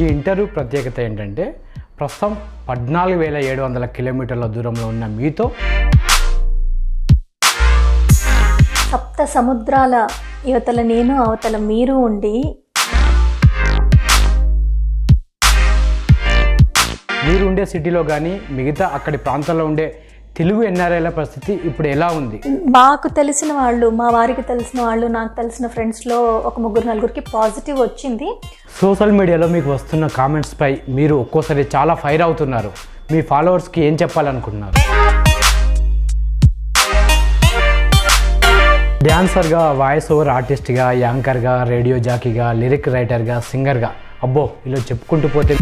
ఈ ఇంటర్వ్యూ ప్రత్యేకత ఏంటంటే ప్రస్తుతం 14,700 కిలోమీటర్ల దూరంలో ఉన్న మీతో సప్త సముద్రాల యువతల నేను అవతల మీరు ఉండి మీరు ఉండే సిటీలో కానీ మిగతా అక్కడి ప్రాంతాల్లో ఉండే తెలుగు ఎన్ఆర్ఐల పరిస్థితి ఇప్పుడు ఎలా ఉంది? మాకు తెలిసిన వాళ్ళు, మా వారికి తెలిసిన వాళ్ళు, నాకు తెలిసిన ఫ్రెండ్స్లో ఒక 3-4కి పాజిటివ్ వచ్చింది. సోషల్ మీడియాలో మీకు వస్తున్న కామెంట్స్పై మీరు ఒక్కోసారి చాలా ఫైర్ అవుతున్నారు. మీ ఫాలోవర్స్కి ఏం చెప్పాలనుకుంటున్నారు? డ్యాన్సర్గా, వాయిస్ ఓవర్ ఆర్టిస్ట్గా, యాంకర్గా, రేడియో జాకీగా, లిరిక్ రైటర్గా, సింగర్గా, అబ్బో ఇలా చెప్పుకుంటూ పోతే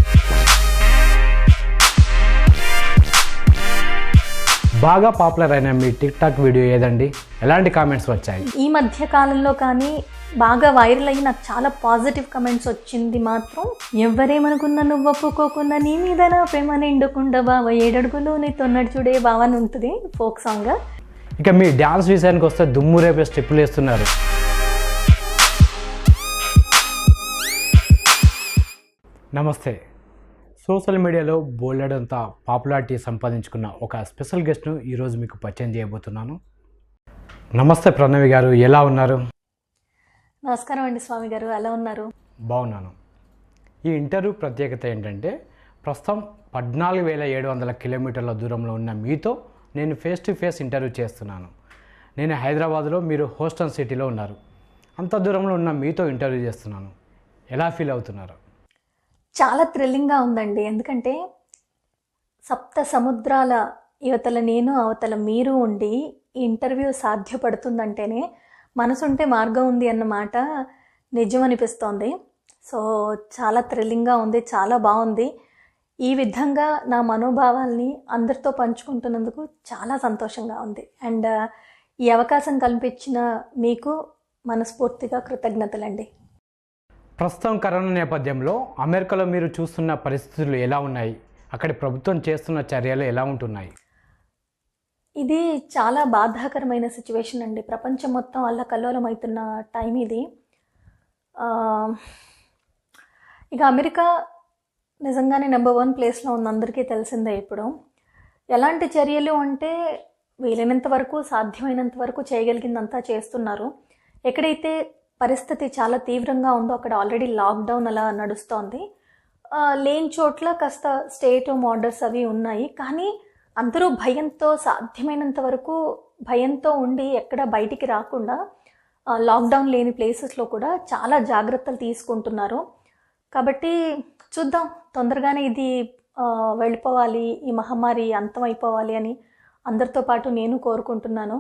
బాగా పాపులర్ అయిన మీ టిక్ టాక్ వీడియో ఏదండి? ఎలాంటి కామెంట్స్ వచ్చాయి? ఈ మధ్య కాలంలో కానీ బాగా వైరల్ అయ్యి నాకు చాలా పాజిటివ్ కమెంట్స్ వచ్చింది మాత్రం, ఎవరేమనుకున్నా నువ్వు ఒప్పుకోకున్నా నీ మీద నా ప్రేమ నిండుకుండా బావ 7 అడుగులు నీతో నడుచుడే బావ అని ఉంటుంది ఫోక్ సాంగ్. ఇక మీ డ్యాన్స్ విషయానికి వస్తే దుమ్ము రేపే స్టెప్పులు వేస్తున్నారు. నమస్తే. సోషల్ మీడియాలో బోలెడంత పాపులారిటీ సంపాదించుకున్న ఒక స్పెషల్ గెస్ట్ను ఈరోజు మీకు పరిచయం చేయబోతున్నాను. నమస్తే ప్రణవి గారు, ఎలా ఉన్నారు? నమస్కారం అండి స్వామి గారు, ఎలా ఉన్నారు? బాగున్నాను. ఈ ఇంటర్వ్యూ ప్రత్యేకత ఏంటంటే ప్రస్తుతం 14,700 కిలోమీటర్ల దూరంలో ఉన్న మీతో నేను ఫేస్ టు ఫేస్ ఇంటర్వ్యూ చేస్తున్నాను. నేను హైదరాబాద్లో, మీరు హూస్టన్ సిటీలో ఉన్నారు. అంత దూరంలో ఉన్న మీతో ఇంటర్వ్యూ చేస్తున్నాను. ఎలా ఫీల్ అవుతున్నారు? చాలా థ్రిల్లింగ్గా ఉందండి. ఎందుకంటే సప్త సముద్రాల యువతల నేను అవతల మీరు ఉండి ఈ ఇంటర్వ్యూ సాధ్యపడుతుందంటేనే మనసుంటే మార్గం ఉంది అన్నమాట నిజం అనిపిస్తోంది. సో చాలా థ్రిల్లింగ్గా ఉంది, చాలా బాగుంది. ఈ విధంగా నా మనోభావాల్ని అందరితో పంచుకుంటున్నందుకు చాలా సంతోషంగా ఉంది. అండ్ ఈ అవకాశం కల్పించిన మీకు మనస్ఫూర్తిగా కృతజ్ఞతలండి. ప్రస్తుతం కరోనా నేపథ్యంలో అమెరికాలో మీరు చూస్తున్న పరిస్థితులు ఎలా ఉన్నాయి? అక్కడి ప్రభుత్వం చేస్తున్న చర్యలు ఎలా ఉంటున్నాయి? ఇది చాలా బాధాకరమైన సిచ్యువేషన్ అండి. ప్రపంచం మొత్తం అల్లకల్లోలం అవుతున్న టైం ఇది. ఇక అమెరికా నిజంగానే నెంబర్ 1 ప్లేస్లో ఉంది, అందరికీ తెలిసిందే. ఇప్పుడు ఎలాంటి చర్యలు అంటే వీలైనంత వరకు, సాధ్యమైనంత వరకు చేయగలిగిందంతా చేస్తున్నారు. ఎక్కడైతే పరిస్థితి చాలా తీవ్రంగా ఉందో అక్కడ ఆల్రెడీ లాక్డౌన్ అలా నడుస్తోంది. లేని చోట్ల కాస్త స్టేట్ హోమ్ ఆర్డర్స్ అవి ఉన్నాయి. కానీ అందరూ భయంతో, సాధ్యమైనంత వరకు భయంతో ఉండి ఎక్కడ బయటికి రాకుండా లాక్డౌన్ లేని ప్లేసెస్లో కూడా చాలా జాగ్రత్తలు తీసుకుంటున్నారు. కాబట్టి చూద్దాం, తొందరగానే ఇది వెళ్ళిపోవాలి, ఈ మహమ్మారి అంతమైపోవాలి అని అందరితో పాటు నేను కోరుకుంటున్నాను.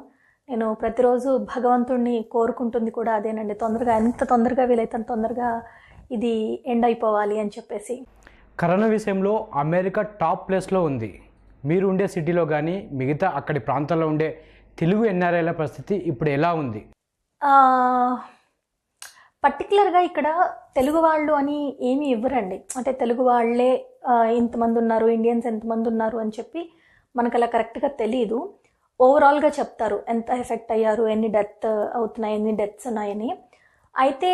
నేను ప్రతిరోజు భగవంతుడిని కోరుకుంటుంది కూడా అదేనండి, తొందరగా, ఎంత తొందరగా వీలైతే అంత తొందరగా ఇది ఎండ్ అయిపోవాలి అని చెప్పేసి. కరోనా విషయంలో అమెరికా టాప్ ప్లేస్లో ఉంది. మీరు ఉండే సిటీలో కానీ మిగతా అక్కడి ప్రాంతాల్లో ఉండే తెలుగు ఎన్ఆర్ఐల పరిస్థితి ఇప్పుడు ఎలా ఉంది? పర్టికులర్గా ఇక్కడ తెలుగు వాళ్ళు అని ఏమీ ఇవ్వరండి. అంటే తెలుగు వాళ్ళే ఇంతమంది ఉన్నారు, ఇండియన్స్ ఎంతమంది ఉన్నారు అని చెప్పి మనకు అలా కరెక్ట్గా తెలియదు. ఓవరాల్గా చెప్తారు ఎంత ఎఫెక్ట్ అయ్యారు, ఎన్ని డెత్ అవుతున్నాయి, ఎన్ని డెత్స్ ఉన్నాయని. అయితే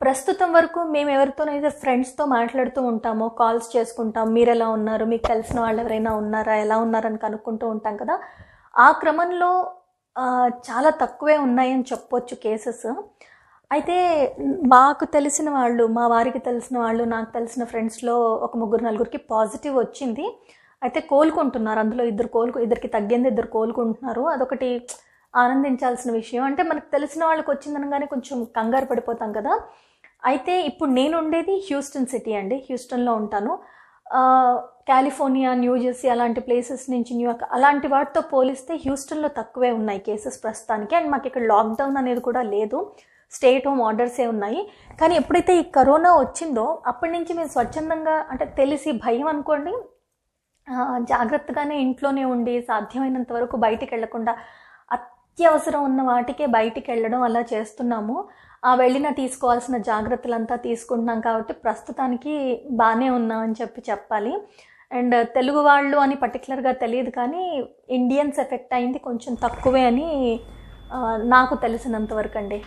ప్రస్తుతం వరకు మేము ఎవరితోనైతే ఫ్రెండ్స్తో మాట్లాడుతూ ఉంటామో, కాల్స్ చేసుకుంటాం, మీరు ఎలా ఉన్నారు, మీకు తెలిసిన వాళ్ళు ఎవరైనా ఉన్నారా, ఎలా ఉన్నారని కనుక్కుంటూ ఉంటాం కదా. ఆ క్రమంలో చాలా తక్కువే ఉన్నాయని చెప్పొచ్చు కేసెస్. అయితే మాకు తెలిసిన వాళ్ళు, మా వారికి తెలిసిన వాళ్ళు, నాకు తెలిసిన ఫ్రెండ్స్లో ఒక 3-4కి పాజిటివ్ వచ్చింది. అయితే కోలుకుంటున్నారు. అందులో ఇద్దరికి తగ్గింది, 2 కోలుకుంటున్నారు. అదొకటి ఆనందించాల్సిన విషయం. అంటే మనకు తెలిసిన వాళ్ళకి వచ్చిందనగానే కొంచెం కంగారు పడిపోతాం కదా. అయితే ఇప్పుడు నేను ఉండేది హ్యూస్టన్ సిటీ అండి, హ్యూస్టన్లో ఉంటాను. కాలిఫోర్నియా, న్యూజెర్సీ అలాంటి ప్లేసెస్ నుంచి, న్యూయార్క్ అలాంటి వాటితో పోలిస్తే హ్యూస్టన్లో తక్కువే ఉన్నాయి కేసెస్ ప్రస్తుతానికి. అండ్ మాకు ఇక్కడ లాక్డౌన్ అనేది కూడా లేదు, స్టేట్ హోమ్ ఆర్డర్సే ఉన్నాయి. కానీ ఎప్పుడైతే ఈ కరోనా వచ్చిందో అప్పటి నుంచి మేము స్వచ్ఛందంగా, అంటే తెలిసి భయం అనుకోండి, జాగ్రత్తగానే ఇంట్లోనే ఉండి సాధ్యమైనంత వరకు బయటికి వెళ్లకుండా అత్యవసరం ఉన్న వాటికే బయటికి వెళ్ళడం అలా చేస్తున్నాము. వెళ్ళినా తీసుకోవాల్సిన జాగ్రత్తలంతా తీసుకుంటున్నాం. కాబట్టి ప్రస్తుతానికి బాగానే ఉన్నామని చెప్పాలి. అండ్ తెలుగు వాళ్ళు అని పర్టికులర్గా తెలియదు, కానీ ఇండియన్స్ ఎఫెక్ట్ అయింది కొంచెం తక్కువే అని నాకు తెలిసినంత వరకు అండి.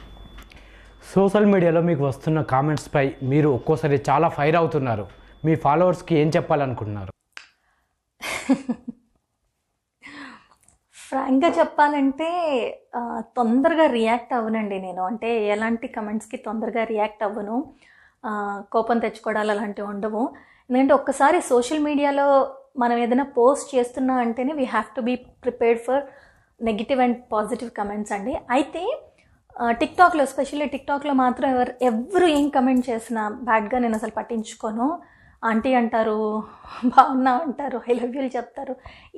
సోషల్ మీడియాలో మీకు వస్తున్న కామెంట్స్పై మీరు ఒక్కోసారి చాలా ఫైర్ అవుతున్నారు. మీ ఫాలోవర్స్కి ఏం చెప్పాలనుకుంటున్నారు? ఫ్రాంక్గా చెప్పాలంటే తొందరగా రియాక్ట్ అవ్వనండి నేను. అంటే ఎలాంటి కమెంట్స్కి తొందరగా రియాక్ట్ అవ్వను. కోపం తెచ్చుకోవడాలు అలాంటివి ఉండవు. ఎందుకంటే ఒక్కసారి సోషల్ మీడియాలో మనం ఏదైనా పోస్ట్ చేస్తున్నా అంటేనే we have to be prepared for negative and positive comments అండి. అయితే టిక్టాక్లో, ఎస్పెషల్లీ టిక్టాక్లో మాత్రం ఎవరు ఏం కమెంట్ చేసినా బ్యాడ్గా నేను అసలు పట్టించుకోను. ఆంటీ అంటారు, బాగున్నా అంటారు, ఐ లవ్ యూలు చెప్తారు,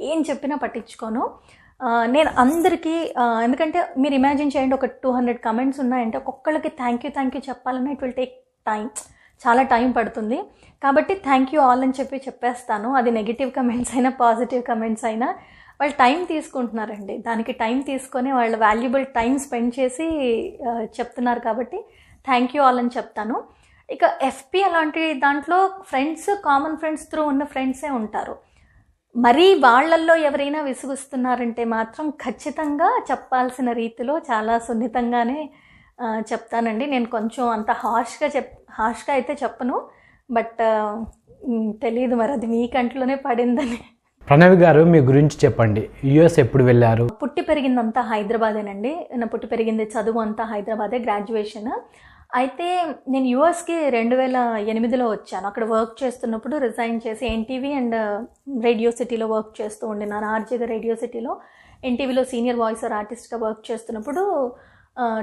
ఏం చెప్పినా పట్టించుకోను. నేను అందరికీ ఎందుకంటే మీరు ఇమాజిన్ చేయండి, ఒక 200 కమెంట్స్ ఉన్నాయంటే ఒక్కొక్కళ్ళకి థ్యాంక్ యూ చెప్పాలన్నా ఇట్ విల్ టేక్ టైం, చాలా టైం పడుతుంది. కాబట్టి థ్యాంక్ యూ ఆల్ అని చెప్పేస్తాను. అది నెగిటివ్ కమెంట్స్ అయినా పాజిటివ్ కమెంట్స్ అయినా వాళ్ళు టైం తీసుకుంటున్నారండి. దానికి టైం తీసుకొని వాళ్ళ వాల్యుబుల్ టైం స్పెండ్ చేసి చెప్తున్నారు కాబట్టి థ్యాంక్ యూ ఆల్ అని చెప్తాను. ఇక ఎఫ్పి అలాంటి దాంట్లో ఫ్రెండ్స్, కామన్ ఫ్రెండ్స్ త్రూ ఉన్న ఫ్రెండ్సే ఉంటారు. మరీ వాళ్ళల్లో ఎవరైనా విసుగుస్తున్నారంటే మాత్రం ఖచ్చితంగా చెప్పాల్సిన రీతిలో చాలా సున్నితంగానే చెప్తానండి. నేను కొంచెం అంత హార్ష్గా అయితే చెప్పను. బట్ తెలియదు మరి అది మీ కంట్లోనే పడిందని. ప్రణవి గారు, మీ గురించి చెప్పండి. యుఎస్ ఎప్పుడు వెళ్ళారు? పుట్టి పెరిగిందంతా హైదరాబాదేనండి. నా పుట్టి పెరిగింది, చదువు అంతా హైదరాబాదే, గ్రాడ్యుయేషన్. అయితే నేను యూఎస్కి 2008లో వచ్చాను. అక్కడ వర్క్ చేస్తున్నప్పుడు రిజైన్ చేసి ఎన్టీవీ అండ్ రేడియో సిటీలో వర్క్ చేస్తూ ఉండినాను. ఆర్జేగా రేడియో సిటీలో, ఎన్టీవీలో సీనియర్ వాయిసర్ ఆర్టిస్ట్గా వర్క్ చేస్తున్నప్పుడు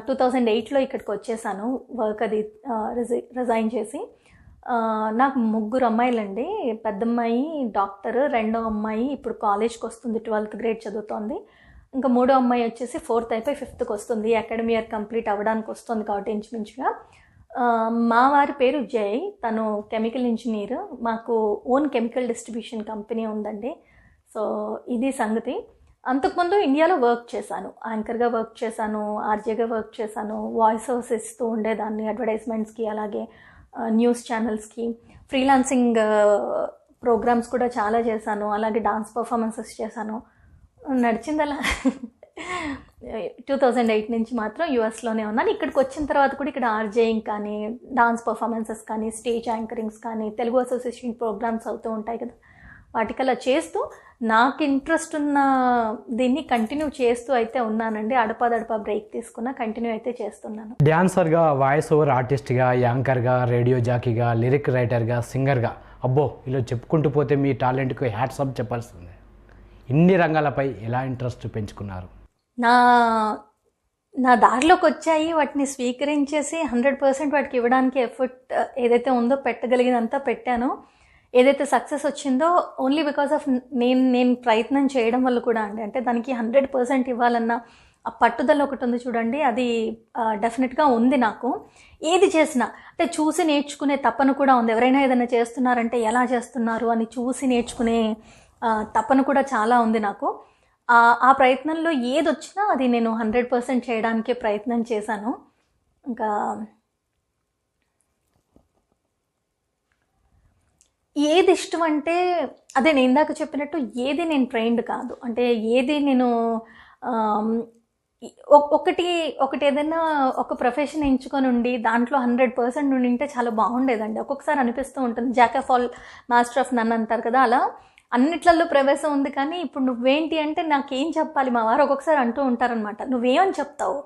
2008లో ఇక్కడికి వచ్చేసాను. వర్క్ అది రిజైన్ చేసి. నాకు 3 అమ్మాయిలండి. పెద్దమ్మాయి డాక్టర్, రెండో అమ్మాయి ఇప్పుడు కాలేజ్కి వస్తుంది, 12th గ్రేడ్ చదువుతోంది. ఇంకా 3వ అమ్మాయి వచ్చేసి 4th అయిపోయి 5thకి వస్తుంది. అకాడమీ ఇయర్ కంప్లీట్ అవ్వడానికి వస్తుంది కాబట్టి ఇంచుమించుగా. మా వారి పేరు జై, తను కెమికల్ ఇంజనీర్. మాకు ఓన్ కెమికల్ డిస్ట్రిబ్యూషన్ కంపెనీ ఉందండి. సో ఇది సంగతి. అంతకుముందు ఇండియాలో వర్క్ చేశాను, యాంకర్గా వర్క్ చేశాను, ఆర్జేగా వర్క్ చేశాను, వాయిస్ ఓవర్స్ ఇస్తూ ఉండేదాన్ని అడ్వర్టైజ్మెంట్స్కి, అలాగే న్యూస్ ఛానల్స్కి. ఫ్రీలాన్సింగ్ ప్రోగ్రామ్స్ కూడా చాలా చేశాను, అలాగే డాన్స్ పర్ఫార్మెన్సెస్ చేశాను. నడిచింది అలా. 2008 నుంచి మాత్రం యూఎస్లోనే ఉన్నాను. ఇక్కడికి వచ్చిన తర్వాత కూడా ఇక్కడ ఆర్జేయింగ్ కానీ, డాన్స్ పర్ఫార్మెన్సెస్ కానీ, స్టేజ్ యాంకరింగ్స్ కానీ, తెలుగు అసోసియేషన్ ప్రోగ్రామ్స్ అవుతూ ఉంటాయి కదా, వాటికల్లా చేస్తూ నాకు ఇంట్రెస్ట్ ఉన్న దీన్ని కంటిన్యూ చేస్తూ అయితే ఉన్నానండి. అడపా బ్రేక్ తీసుకున్నా కంటిన్యూ అయితే చేస్తున్నాను. డ్యాన్సర్గా, వాయిస్ ఓవర్ ఆర్టిస్ట్గా, యాంకర్గా, రేడియో జాకీగా, లిరిక్ రైటర్గా, సింగర్గా, అబ్బో ఇలా చెప్పుకుంటూ పోతే మీ టాలెంట్కి హ్యాట్సాప్ చెప్పాల్సిందే. ఇన్ని రంగాలపై ఎలా ఇంట్రెస్ట్ పెంచుకున్నారు? నా దారిలోకి వచ్చాయి, వాటిని స్వీకరించేసి 100% వాటికి ఇవ్వడానికి ఎఫర్ట్ ఏదైతే ఉందో పెట్టగలిగినంతా పెట్టాను. ఏదైతే సక్సెస్ వచ్చిందో ఓన్లీ బికాస్ ఆఫ్ నేను ప్రయత్నం చేయడం వల్ల కూడా అండి. అంటే దానికి 100% ఇవ్వాలన్న ఆ పట్టుదల ఒకటి ఉంది చూడండి, అది డెఫినెట్గా ఉంది నాకు. ఏది చేసినా అంటే చూసి నేర్చుకునే తపన కూడా ఉంది. ఎవరైనా ఏదైనా చేస్తున్నారంటే ఎలా చేస్తున్నారు అని చూసి నేర్చుకునే తపన కూడా చాలా ఉంది నాకు. ఆ ప్రయత్నంలో ఏది వచ్చినా అది నేను 100% చేయడానికే ప్రయత్నం చేశాను. ఇంకా ఏది ఇష్టం అంటే అదే నేను ఇందాక చెప్పినట్టు, ఏది నేను ట్రైన్డ్ కాదు. అంటే ఏది నేను ఒకటి ఏదైనా ఒక ప్రొఫెషన్ ఎంచుకొని ఉండి దాంట్లో 100% ఉండింటే చాలా బాగుండేదండి. ఒక్కొక్కసారి అనిపిస్తూ ఉంటుంది, jack of all master of none అంటారు కదా, అలా అన్నిట్లలో ప్రవేశం ఉంది. కానీ ఇప్పుడు నువ్వేంటి అంటే నాకేం చెప్పాలి, మా వారు ఒక్కొక్కసారి అంటూ ఉంటారనమాట, నువ్వేమని చెప్తావు,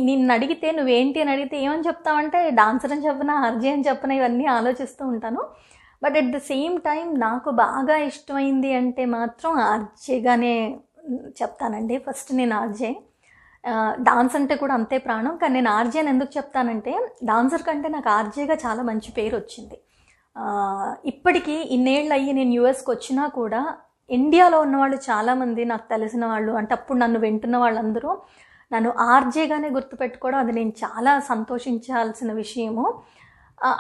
నిన్ను అడిగితే నువ్వేంటి అని అడిగితే ఏమని చెప్తావంటే డాన్సర్ అని చెప్పనా, ఆర్జే అని చెప్పనా, ఇవన్నీ ఆలోచిస్తూ ఉంటాను. But at the same time నాకు బాగా ఇష్టమైంది అంటే మాత్రం ఆర్జేగానే చెప్తానండి. ఫస్ట్ నేను ఆర్జే. డాన్స్ అంటే కూడా అంతే ప్రాణం. కానీ నేను ఆర్జే అని ఎందుకు చెప్తానంటే, డాన్సర్ కంటే నాకు ఆర్జేగా చాలా మంచి పేరు వచ్చింది. ఇప్పటికీ ఇన్నేళ్ళు అయ్యి నేను యూఎస్కి వచ్చినా కూడా ఇండియాలో ఉన్నవాళ్ళు చాలామంది, నాకు తెలిసిన వాళ్ళు, అంటే అప్పుడు నన్ను వింటున్న వాళ్ళందరూ నన్ను ఆర్జేగానే గుర్తుపెట్టుకోవడం, అది నేను చాలా సంతోషించాల్సిన విషయము.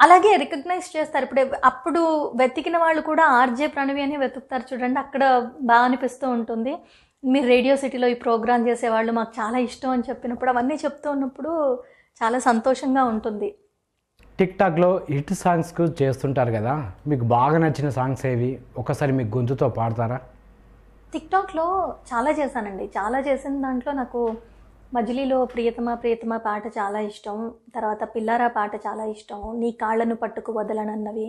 అలాగే రికగ్నైజ్ చేస్తారు. అప్పుడు వెతికిన వాళ్ళు కూడా ఆర్జే ప్రణవి అని వెతుకుతారు చూడండి, అక్కడ బాగా అనిపిస్తూ ఉంటుంది. మీరు రేడియో సిటీలో ఈ ప్రోగ్రామ్ చేసేవాళ్ళు మాకు చాలా ఇష్టం అని చెప్పినప్పుడు, అవన్నీ చెప్తూ ఉన్నప్పుడు చాలా సంతోషంగా ఉంటుంది. టిక్టాక్లో హిట్ సాంగ్స్ చేస్తుంటారు కదా, మీకు బాగా నచ్చిన సాంగ్స్ ఏవి? ఒకసారి మీకు గొంతుతో పాడతారా? టిక్టాక్లో చాలా చేశానండి. చాలా చేసిన దాంట్లో నాకు మజిలీలో ప్రియతమా ప్రియతమా పాట చాలా ఇష్టం. తర్వాత పిల్లారా పాట చాలా ఇష్టం. నీ కాళ్ళను పట్టుకు వదలనన్నవి.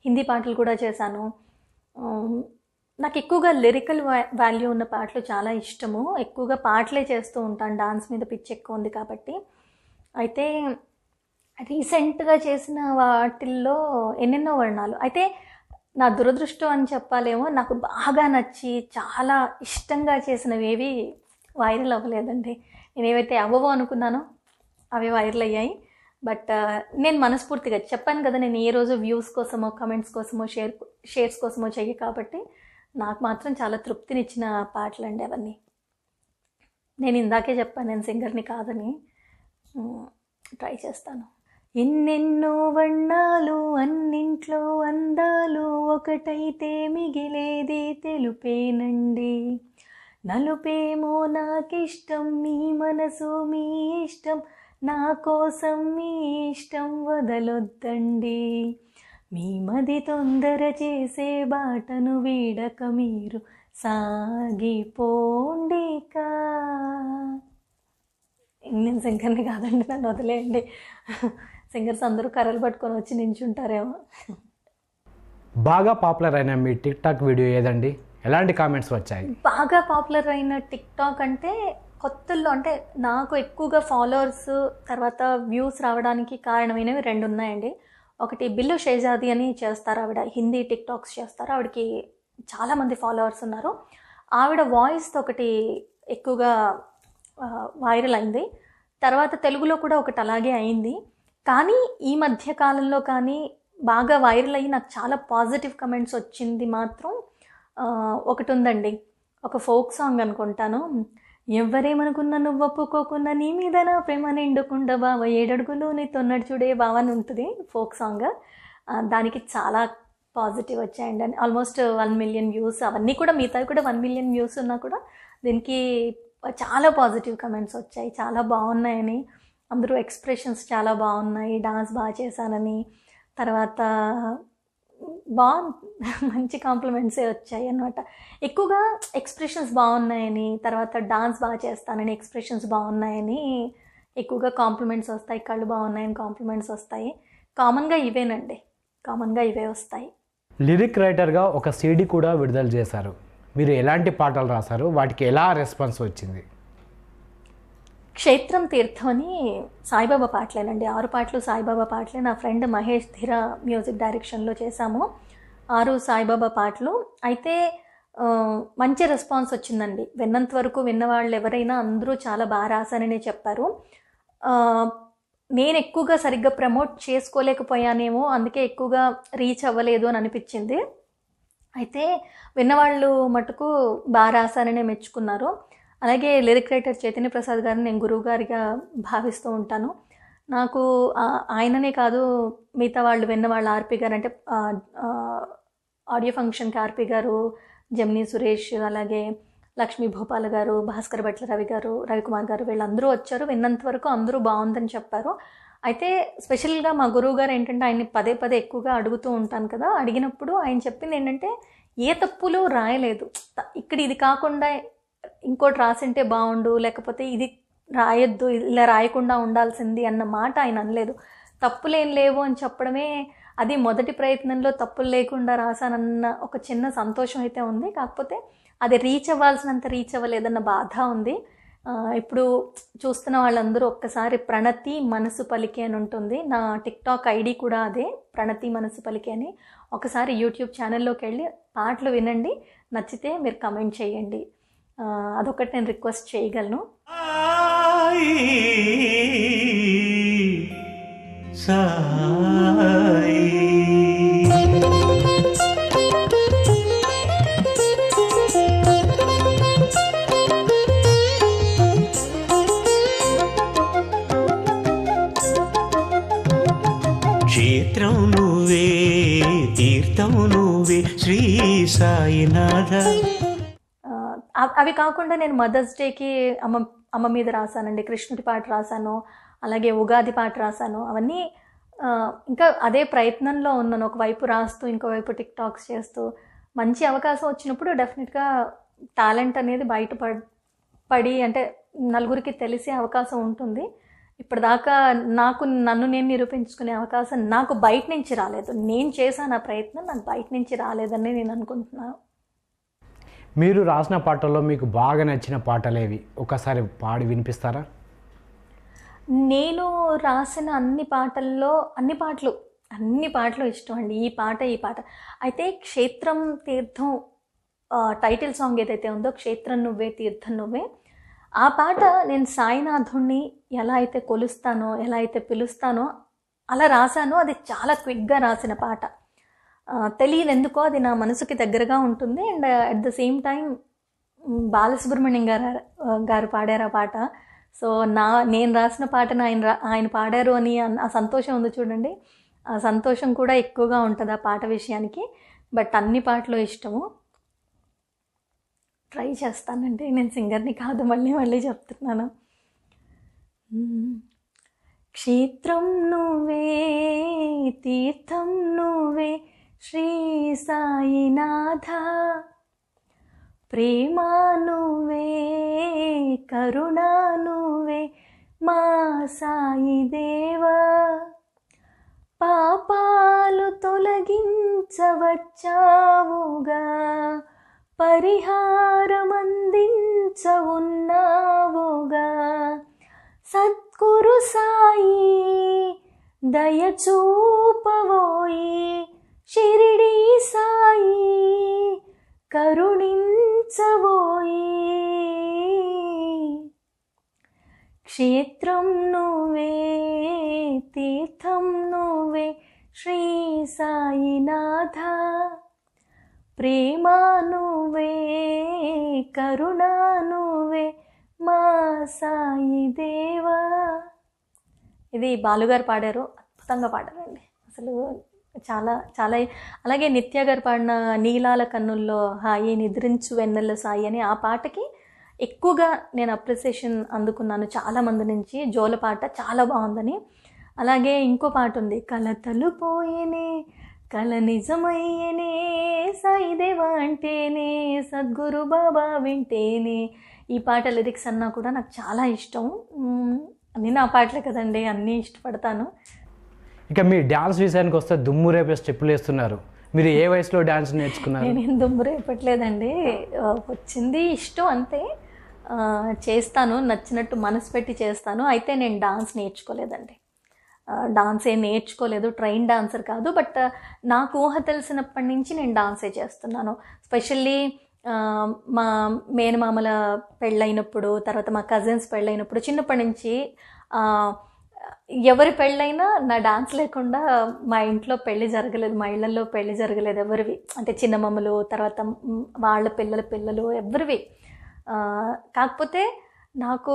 హిందీ పాటలు కూడా చేశాను. నాకు ఎక్కువగా లిరికల్ వాల్యూ ఉన్న పాటలు చాలా ఇష్టము. ఎక్కువగా పాటలే చేస్తూ ఉంటాను, డాన్స్ మీద పిచ్చి ఎక్కువ ఉంది కాబట్టి. అయితే రీసెంట్గా చేసిన వాటిల్లో ఎన్నెన్నో వర్ణాలు. అయితే నా దురదృష్టం అని చెప్పాలేమో, నాకు బాగా నచ్చి చాలా ఇష్టంగా చేసినవి ఏవి వైరల్ అవ్వలేదండి. నేను ఏవైతే అవ్వవో అనుకున్నానో అవి వైరల్ అయ్యాయి. బట్ నేను మనస్ఫూర్తిగా చెప్పాను కదా, నేను ఏ రోజు వ్యూస్ కోసమో కమెంట్స్ కోసమో షేర్స్ కోసమో చెయ్యి, కాబట్టి నాకు మాత్రం చాలా తృప్తినిచ్చిన పాటలు అండి అవన్నీ. నేను ఇందాకే చెప్పాను నేను సింగర్ని కాదని. ట్రై చేస్తాను. ఎన్నెన్నో వర్ణాలు అన్నింట్లో అందాలు, ఒకటైతే మిగిలేది తెలుపేనండి. నలుపేమో నాకిష్టం, మీ మనసు మీ ఇష్టం, నా కోసం మీ ఇష్టం వదలొద్దండి. మీ మది తొందర చేసే బాటను వీడక మీరు సాగిపోండికా. నేను సింగర్ని కాదండి, నన్ను వదిలేయండి. సింగర్స్ అందరూ కర్రలు పట్టుకొని వచ్చి నించుంటారేమో. బాగా పాపులర్ అయిన మీ టిక్ టాక్ వీడియో ఏదండి? ఎలాంటి కామెంట్స్ వచ్చాయి? బాగా పాపులర్ అయిన టిక్ టాక్ అంటే కొత్తల్లో, అంటే నాకు ఎక్కువగా ఫాలోవర్స్ తర్వాత వ్యూస్ రావడానికి కారణమైనవి 2 ఉన్నాయండి. ఒకటి బిల్లు షేజాది అని చేస్తారు, ఆవిడ హిందీ టిక్ టాక్స్ చేస్తారు. ఆవిడకి చాలామంది ఫాలోవర్స్ ఉన్నారు. ఆవిడ వాయిస్ ఒకటి ఎక్కువగా వైరల్ అయింది. తర్వాత తెలుగులో కూడా ఒకటి అలాగే అయింది. కానీ ఈ మధ్య కాలంలో కానీ బాగా వైరల్ అయ్యి నాకు చాలా పాజిటివ్ కమెంట్స్ వచ్చింది మాత్రం ఒకటి ఉందండి. ఒక ఫోక్ సాంగ్ అనుకుంటాను. ఎవ్వరేమనుకున్నా నువ్వు ఒప్పుకోకున్నా నీ మీద నా ప్రేమ నిండుకుండా బావ 7 అడుగులు నీతో నడుచుడే బావ అని ఉంటుంది ఫోక్ సాంగ్. దానికి చాలా పాజిటివ్ వచ్చాయండి. Almost 1 million views. అవన్నీ కూడా మిగతావి కూడా 1 మిలియన్ వ్యూస్ ఉన్నా కూడా దీనికి చాలా పాజిటివ్ కమెంట్స్ వచ్చాయి. చాలా బాగున్నాయని, అందరూ ఎక్స్ప్రెషన్స్ చాలా బాగున్నాయి, డాన్స్ బాగా చేశానని, తర్వాత మంచి కాంప్లిమెంట్సే వచ్చాయి అన్నమాట. ఎక్కువగా ఎక్స్ప్రెషన్స్ బాగున్నాయని, తర్వాత డాన్స్ బాగా చేస్తానని, ఎక్స్ప్రెషన్స్ బాగున్నాయని ఎక్కువగా కాంప్లిమెంట్స్ వస్తాయి. కళ్ళు బాగున్నాయని కాంప్లిమెంట్స్ వస్తాయి. కామన్గా ఇవేనండి, కామన్గా ఇవే వస్తాయి. లిరిక్ రైటర్గా ఒక సీడీ కూడా విడుదల చేశారు. మీరు ఎలాంటి పాటలు రాశారు? వాటికి ఎలా రెస్పాన్స్ వచ్చింది? క్షేత్రం తీర్థం అని సాయిబాబా పాటలేనండి. 6 పాటలు సాయిబాబా పాటలే. నా ఫ్రెండ్ మహేష్ ధీరా మ్యూజిక్ డైరెక్షన్లో చేశాము 6 సాయిబాబా పాటలు. అయితే మంచి రెస్పాన్స్ వచ్చిందండి. విన్నంత వరకు విన్నవాళ్ళు ఎవరైనా అందరూ చాలా బాగా రాశాననే చెప్పారు. నేను ఎక్కువగా సరిగ్గా ప్రమోట్ చేసుకోలేకపోయానేమో, అందుకే ఎక్కువగా రీచ్ అవ్వలేదు అని అనిపించింది. అయితే విన్నవాళ్ళు మటుకు బాగా రాశాననే మెచ్చుకున్నారు. అలాగే లిరిక్ రైటర్ చైతన్య ప్రసాద్ గారిని నేను గురువు గారిగా భావిస్తూ ఉంటాను. నాకు ఆయననే కాదు, మిగతా వాళ్ళు విన్న వాళ్ళు ఆర్పి గారు, అంటే ఆడియో ఫంక్షన్కి ఆర్పి గారు, జమినీ సురేష్, అలాగే లక్ష్మీ భూపాల్ గారు, భాస్కర్ భట్ల రవి గారు, రవికుమార్ గారు, వీళ్ళందరూ వచ్చారు. విన్నంత వరకు అందరూ బాగుందని చెప్పారు. అయితే స్పెషల్గా మా గురువు గారు ఏంటంటే, ఆయన్ని పదే పదే ఎక్కువగా అడుగుతూ ఉంటాను కదా, అడిగినప్పుడు ఆయన చెప్పింది ఏంటంటే, ఏ తప్పులు రాయలేదు. ఇక్కడ ఇది కాకుండా ఇంకోటి రాసింటే బాగుండు, లేకపోతే ఇది రాయొద్దు, ఇలా రాయకుండా ఉండాల్సింది అన్న మాట ఆయన అనలేదు. తప్పులేం లేవు అని చెప్పడమే, అది మొదటి ప్రయత్నంలో తప్పులు లేకుండా రాశానన్న ఒక చిన్న సంతోషం అయితే ఉంది. కాకపోతే అది రీచ్ అవ్వాల్సినంత రీచ్ అవ్వలేదన్న బాధ ఉంది. ఇప్పుడు చూస్తున్న వాళ్ళందరూ ఒక్కసారి ప్రణతి మనసు పలికి అని ఉంటుంది, నా టిక్టాక్ ఐడి కూడా అదే, ప్రణతి మనసు పలికి అని. ఒకసారి యూట్యూబ్ ఛానల్లోకి వెళ్ళి పాటలు వినండి, నచ్చితే మీరు కమెంట్ చేయండి. అదొకటి నేను రిక్వెస్ట్ చేయగలను. క్షేత్రం నువ్వే, తీర్థం నువ్వే, శ్రీ సాయినాథ. అవి కాకుండా నేను మదర్స్ డేకి అమ్మ మీద రాశానండి, కృష్ణుడి పాట రాశాను, అలాగే ఉగాది పాట రాశాను. అవన్నీ ఇంకా అదే ప్రయత్నంలో ఉన్నాను. ఒకవైపు రాస్తూ ఇంకోవైపు టిక్ టాక్స్ చేస్తూ. మంచి అవకాశం వచ్చినప్పుడు డెఫినెట్గా టాలెంట్ అనేది పడి అంటే నలుగురికి తెలిసే అవకాశం ఉంటుంది. ఇప్పటిదాకా నన్ను నేను నిరూపించుకునే అవకాశం నాకు బయట నుంచి రాలేదు. నేను చేశాను ఆ ప్రయత్నం, నాకు బయట నుంచి రాలేదని నేను అనుకుంటున్నాను. మీరు రాసిన పాటల్లో మీకు బాగా నచ్చిన పాటలేవి? ఒకసారి పాడి వినిపిస్తారా? నేను రాసిన అన్ని పాటలు ఇష్టం అండి. ఈ పాట అయితే క్షేత్రం తీర్థం టైటిల్ సాంగ్ ఏదైతే ఉందో, క్షేత్రం నువ్వే తీర్థం నువ్వే, ఆ పాట నేను సాయినాథుణ్ణి ఎలా అయితే కొలుస్తానో, ఎలా అయితే పిలుస్తానో అలా రాశానో. అది చాలా క్విక్గా రాసిన పాట. తెలియదు ఎందుకో అది నా మనసుకి దగ్గరగా ఉంటుంది. And at the same time Balasubrahmanyam గారు పాడారు ఆ పాట. సో నేను రాసిన పాటను ఆయన పాడారు అని ఆ సంతోషం ఉంది చూడండి, ఆ సంతోషం కూడా ఎక్కువగా ఉంటుంది ఆ పాట విషయానికి. బట్ అన్ని పాటలు ఇష్టము. ట్రై చేస్తానండి, నేను సింగర్ని కాదు, మళ్ళీ చెప్తున్నాను. క్షేత్రం నువ్వే తీర్థం నువ్వే శ్రీ సాయినాథ, ప్రేమ నువ్వే కరుణ నువ్వే మా సాయి దేవా, పాపాలు తొలగించవచ్చావుగా, పరిహారమందించవున్నావుగా, సద్గురు సాయి దయచూపవోయి, షిరిడి సాయి కరుణించవోయి, క్షేత్రం నువ్వే తీర్థం నువ్వే శ్రీ సాయినాథ, ప్రేమ నువ్వే కరుణ నువ్వే మా సాయి దేవా. ఇది బాలుగారు పాడారు, అద్భుతంగా పాడారండి అసలు, చాలా చాలా. అలాగే నిత్య గారు పాడిన నీలాల కన్నుల్లో హాయి నిద్రించు వెన్నెల సాయి అని ఆ పాటకి ఎక్కువగా నేను అప్రిసియేషన్ అందుకున్నాను చాలామంది నుంచి. జోల పాట చాలా బాగుందని. అలాగే ఇంకో పాట ఉంది, కలతలు పోయేనే కల నిజమయ్యేనే సాయిదేవా అంటేనే సద్గురు బాబా వింటేనే. ఈ పాట లిరిక్స్ అన్నా కూడా నాకు చాలా ఇష్టం. అన్నీ నా పాటలే కదండి, అన్నీ ఇష్టపడతాను. ఇక మీ డ్యాన్స్ విషయానికి వస్తే దుమ్ము రేపే స్టెప్పులు వేస్తున్నారు. మీరు ఏ వయసులో డ్యాన్స్ నేర్చుకున్నారు? నేను దుమ్ము రేపట్లేదండి, వచ్చింది ఇష్టం అంతే. చేస్తాను, నచ్చినట్టు మనసు పెట్టి చేస్తాను. అయితే నేను డాన్స్ నేర్చుకోలేదండి, డాన్స్ ఏం నేర్చుకోలేదు, ట్రైన్ డాన్సర్ కాదు. బట్ నాకు ఊహ తెలిసినప్పటి నుంచి నేను డాన్సే చేస్తున్నాను. స్పెషల్లీ మా మేనమామల పెళ్ళైనప్పుడు, తర్వాత మా కజిన్స్ పెళ్ళైనప్పుడు, చిన్నప్పటి నుంచి ఎవరి పెళ్ళైనా నా డాన్స్ లేకుండా మా ఇంట్లో పెళ్ళి జరగలేదు, మా ఇళ్లలో పెళ్ళి జరగలేదు ఎవరివి. అంటే చిన్నమ్మలు, తర్వాత వాళ్ళ పిల్లలు ఎవరివి. కాకపోతే నాకు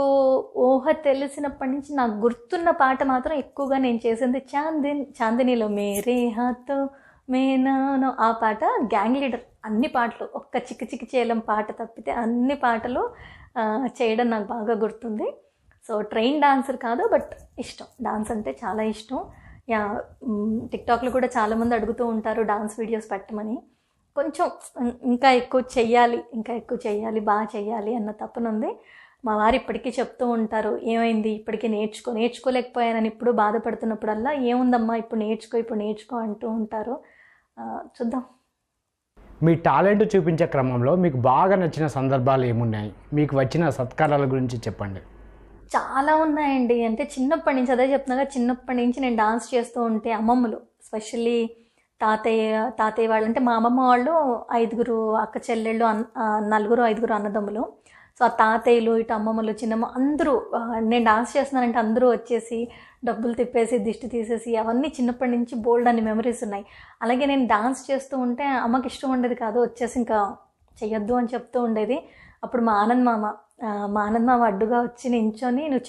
ఊహ తెలిసినప్పటి నుంచి నాకు గుర్తున్న పాట మాత్రం ఎక్కువగా నేను చేసింది చాందినీలో మేరే హాతో మేనానో ఆ పాట. గ్యాంగ్ లీడర్ అన్ని పాటలు, ఒక్క చిక్కి చిక్కి చేయలం పాట తప్పితే అన్ని పాటలు చేయడం నాకు బాగా గుర్తుంది. సో ట్రైన్ డాన్సర్ కాదు, బట్ ఇష్టం, డాన్స్ అంటే చాలా ఇష్టం. టిక్టాక్లో కూడా చాలామంది అడుగుతూ ఉంటారు డాన్స్ వీడియోస్ పెట్టమని. కొంచెం ఇంకా ఎక్కువ చెయ్యాలి, బాగా చెయ్యాలి అన్న తపనుంది. మా వారు ఇప్పటికీ చెప్తూ ఉంటారు, ఏమైంది ఇప్పటికీ నేర్చుకోలేకపోయానని ఇప్పుడు బాధపడుతున్నప్పుడల్లా, ఏముందమ్మా ఇప్పుడు నేర్చుకో అంటూ ఉంటారు. చూద్దాం. మీ టాలెంట్ చూపించే క్రమంలో మీకు బాగా నచ్చిన సందర్భాలు ఏమున్నాయి? మీకు వచ్చిన సత్కారాల గురించి చెప్పండి. చాలా ఉన్నాయండి. అంటే చిన్నప్పటి నుంచి, అదే చెప్తున్నాగా, చిన్నప్పటి నుంచి నేను డాన్స్ చేస్తూ ఉంటే అమ్మమ్మలు, స్పెషల్లీ తాతయ్య వాళ్ళు, అంటే మా అమ్మమ్మ వాళ్ళు 5 అక్క చెల్లెళ్ళు, 4-5 అన్నదమ్ములు. సో ఆ తాతయ్యలు, ఇటు అమ్మమ్మలు, చిన్నమ్మ అందరూ నేను డాన్స్ చేస్తున్నానంటే అందరూ వచ్చేసి డబ్బులు తిప్పేసి దిష్టి తీసేసి, అవన్నీ చిన్నప్పటి నుంచి బోల్డ్ అన్ని మెమరీస్ ఉన్నాయి. అలాగే నేను డాన్స్ చేస్తూ ఉంటే అమ్మకి ఇష్టం ఉండేది కాదు, వచ్చేసి ఇంకా చెయ్యొద్దు అని చెప్తూ ఉండేది. అప్పుడు మా ఆనంద్ మామ అడ్డుగా వచ్చి నించొని, నువ్వు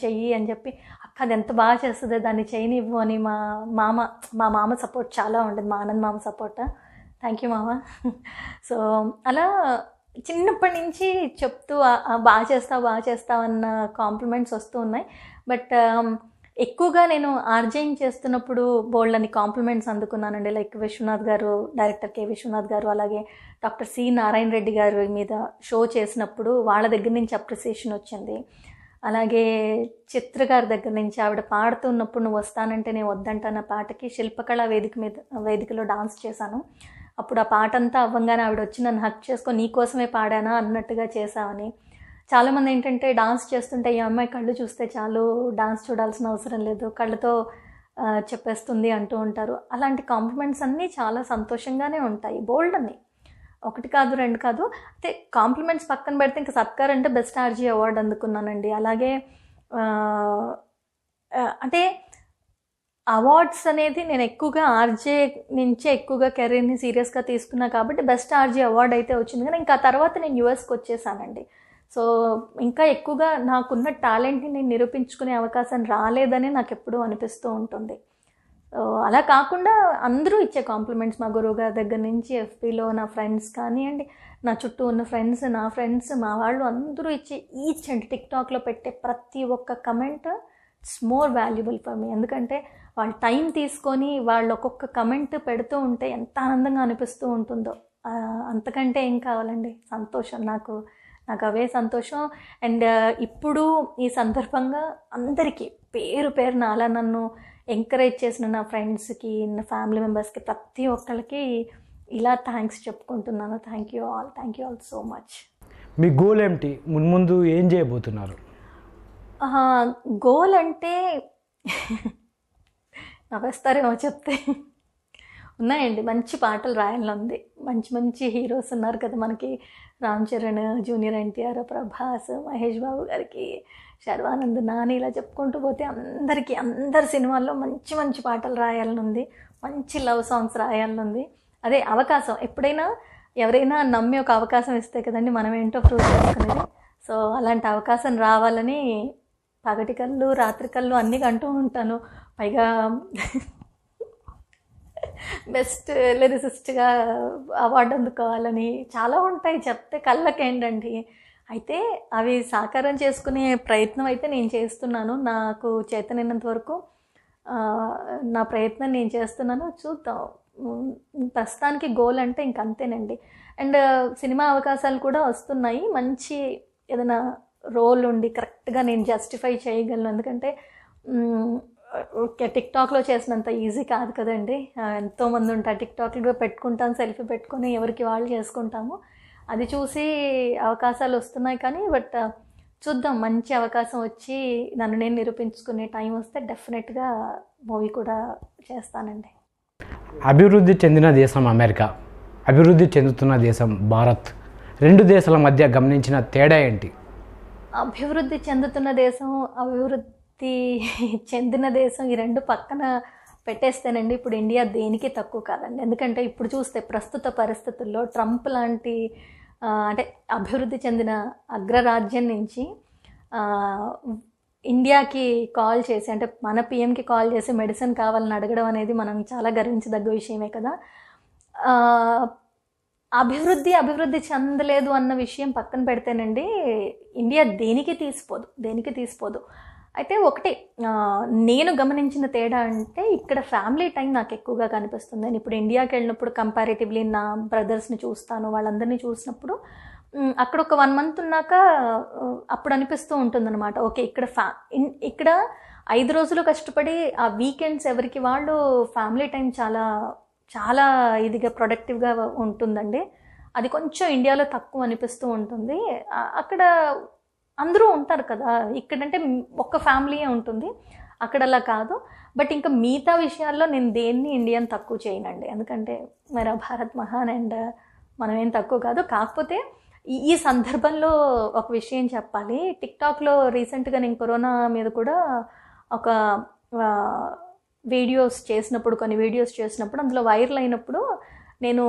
చెయ్యి అని చెప్పి, అక్క అది ఎంత బాగా చేస్తుంది, దాన్ని చేయనివ్వు అని మా మామ సపోర్ట్ చాలా ఉండేది, మా ఆనంద్ మామ సపోర్ట్. థ్యాంక్ యూ మామ. సో అలా చిన్నప్పటి నుంచి చెప్తూ బాగా చేస్తావు అన్న కాంప్లిమెంట్స్ వస్తూ ఉన్నాయి. బట్ ఎక్కువగా నేను ఆర్జేయింగ్ చేస్తున్నప్పుడు బోల్డ్ కాంప్లిమెంట్స్ అందుకున్నానండి. లైక్ విశ్వనాథ్ గారు, డైరెక్టర్ కె విశ్వనాథ్ గారు, అలాగే డాక్టర్ సి నారాయణ రెడ్డి గారి మీద షో చేసినప్పుడు వాళ్ళ దగ్గర నుంచి అప్రిసియేషన్ వచ్చింది. అలాగే చిత్ర గారి దగ్గర నుంచి ఆవిడ పాడుతున్నప్పుడు నువ్వు వస్తానంటే నేను వద్దంటాన పాటకి శిల్పకళా వేదికలో డాన్స్ చేశాను. అప్పుడు ఆ పాట అంతా అవ్వంగానే ఆవిడ వచ్చి నన్ను హక్ చేసుకొని నీకోసమే పాడానా అన్నట్టుగా చేశామని. చాలామంది ఏంటంటే డాన్స్ చేస్తుంటే ఈ అమ్మాయి కళ్ళు చూస్తే చాలు, డాన్స్ చూడాల్సిన అవసరం లేదు, కళ్ళతో చెప్పేస్తుంది అంటూ ఉంటారు. అలాంటి కాంప్లిమెంట్స్ అన్నీ చాలా సంతోషంగానే ఉంటాయి, బోల్డ్ అన్నీ, ఒకటి కాదు రెండు కాదు. అయితే కాంప్లిమెంట్స్ పక్కన పెడితే ఇంకా సత్కార్ అంటే బెస్ట్ ఆర్జీ అవార్డు అందుకున్నానండి. అలాగే అంటే అవార్డ్స్ అనేది నేను ఎక్కువగా ఆర్జే నుంచే ఎక్కువగా కెరీర్ని సీరియస్గా తీసుకున్నా కాబట్టి బెస్ట్ ఆర్జే అవార్డు అయితే వచ్చింది. కానీ ఇంకా తర్వాత నేను యూఎస్కి వచ్చేసానండి. సో ఇంకా ఎక్కువగా నాకున్న టాలెంట్ని నేను నిరూపించుకునే అవకాశం రాలేదని నాకు ఎప్పుడూ అనిపిస్తూ ఉంటుంది. అలా కాకుండా అందరూ ఇచ్చే కాంప్లిమెంట్స్, మా గురువు గారి దగ్గర నుంచి ఎఫ్బీలో నా ఫ్రెండ్స్ కానివ్వండి, నా చుట్టూ ఉన్న ఫ్రెండ్స్, నా ఫ్రెండ్స్, మా వాళ్ళు అందరూ ఇచ్చే ఈచ్ అండ్ టిక్టాక్లో పెట్టే ప్రతి ఒక్క comment it's more valuable for me. ఎందుకంటే వాళ్ళు టైం తీసుకొని వాళ్ళు ఒక్కొక్క కమెంట్ పెడుతూ ఉంటే ఎంత ఆనందంగా అనిపిస్తూ ఉంటుందో, అంతకంటే ఏం కావాలండి. సంతోషం, నాకు అవే సంతోషం. అండ్ ఇప్పుడు ఈ సందర్భంగా అందరికీ పేరు పేరున అలా నన్ను ఎంకరేజ్ చేసిన నా ఫ్రెండ్స్కి, నా ఫ్యామిలీ మెంబర్స్కి, ప్రతి ఒక్కరికి ఇలా థ్యాంక్స్ చెప్పుకుంటున్నాను. Thank you all so much. Me goal ఏమిటి? ముందు ఏం చేయబోతున్నారు? గోల్ అంటే నవ్వేస్తారేమో చెప్తే, ఉన్నాయండి, మంచి పాటలు రాయాలని ఉంది. మంచి హీరోస్ ఉన్నారు కదా మనకి, రామ్ చరణ్, జూనియర్ ఎన్టీఆర్, ప్రభాస్, మహేష్ బాబు గారికి, శర్వానంద్, నాని, ఇలా చెప్పుకుంటూ పోతే అందరి సినిమాల్లో మంచి పాటలు రాయాలని ఉంది. మంచి లవ్ సాంగ్స్ రాయాలని ఉంది. అదే అవకాశం ఎప్పుడైనా ఎవరైనా నమ్మి ఒక అవకాశం ఇస్తే కదండి మనం ఏంటో ప్రూవ్ చేసుకునేది. సో అలాంటి అవకాశం రావాలని పగటి కళ్ళు రాత్రి కళ్ళు అన్నీ కంటూ ఉంటాను. పైగా బెస్ట్ లిరిసిస్ట్గా అవార్డు అందుకోవాలని చాలా ఉంటాయి, చెప్తే కళ్ళకేంటండి. అయితే అవి సాకారం చేసుకునే ప్రయత్నం అయితే నేను చేస్తున్నాను. నాకు చేతనైనంత వరకు నా ప్రయత్నం నేను చేస్తున్నాను. చూద్దాం. ప్రస్తుతానికి గోల్ అంటే ఇంకంతేనండి. అండ్ సినిమా అవకాశాలు కూడా వస్తున్నాయి. మంచి ఏదైనా రోల్ ఉండి కరెక్ట్గా నేను జస్టిఫై చేయగలను. ఎందుకంటే టిక్టాక్లో చేసినంత ఈజీ కాదు కదండి. ఎంతోమంది ఉంటారు టిక్టాక్లో పెట్టుకుంటాను, సెల్ఫీ పెట్టుకొని ఎవరికి వాళ్ళు చేసుకుంటాము. అది చూసి అవకాశాలు వస్తున్నాయి. కానీ బట్ చూద్దాం, మంచి అవకాశం వచ్చి నన్ను నేను నిరూపించుకునే టైం వస్తే డెఫినెట్గా మూవీ కూడా చేస్తానండి. అభివృద్ధి చెందిన దేశం అమెరికా, అభివృద్ధి చెందుతున్న దేశం భారత్, రెండు దేశాల మధ్య గమనించిన తేడా ఏంటి? అభివృద్ధి చెందుతున్న దేశం, అభివృద్ధి చెందిన దేశం, ఈ రెండు పక్కన పెట్టేస్తేనండి ఇప్పుడు ఇండియా దేనికి తక్కువ కాదండి. ఎందుకంటే ఇప్పుడు చూస్తే ప్రస్తుత పరిస్థితుల్లో ట్రంప్ లాంటి అంటే అభివృద్ధి చెందిన అగ్రరాజ్యం నుంచి ఇండియాకి కాల్ చేసి, అంటే మన పిఎంకి కాల్ చేసి మెడిసిన్ కావాలని అడగడం అనేది మనం చాలా గర్వించదగ్గ విషయమే కదా. అభివృద్ధి చెందలేదు అన్న విషయం పక్కన పెడితేనండి ఇండియా దేనికి తీసిపోదు. అయితే ఒకటి నేను గమనించిన తేడా అంటే ఇక్కడ ఫ్యామిలీ టైం నాకు ఎక్కువగా కనిపిస్తుంది. నేను ఇప్పుడు ఇండియాకి వెళ్ళినప్పుడు కంపారిటివ్లీ నా బ్రదర్స్ని చూస్తాను, వాళ్ళందరినీ చూసినప్పుడు అక్కడ ఒక 1 month ఉన్నాక అప్పుడు అనిపిస్తూ ఉంటుందన్నమాట. ఓకే, ఇక్కడ 5 రోజులు కష్టపడి ఆ వీకెండ్స్ ఎవరికి వాళ్ళు ఫ్యామిలీ టైం చాలా చాలా ఇదిగా ప్రొడక్టివ్గా ఉంటుందండి. అది కొంచెం ఇండియాలో తక్కువ అనిపిస్తూ ఉంటుంది. అక్కడ అందరూ ఉంటారు కదా, ఇక్కడంటే ఒక్క ఫ్యామిలీయే ఉంటుంది, అక్కడ అలా కాదు. బట్ ఇంకా మిగతా విషయాల్లో నేను దేన్ని ఇండియన్ తక్కువ చేయనండి. ఎందుకంటే మరి భారత్ మహాన్ అండ్ మనం ఏం తక్కువ కాదు. కాకపోతే ఈ సందర్భంలో ఒక విషయం చెప్పాలి. టిక్టాక్లో రీసెంట్గా నేను కరోనా మీద కూడా ఒక కొన్ని వీడియోస్ చేసినప్పుడు అందులో వైరల్ అయినప్పుడు నేను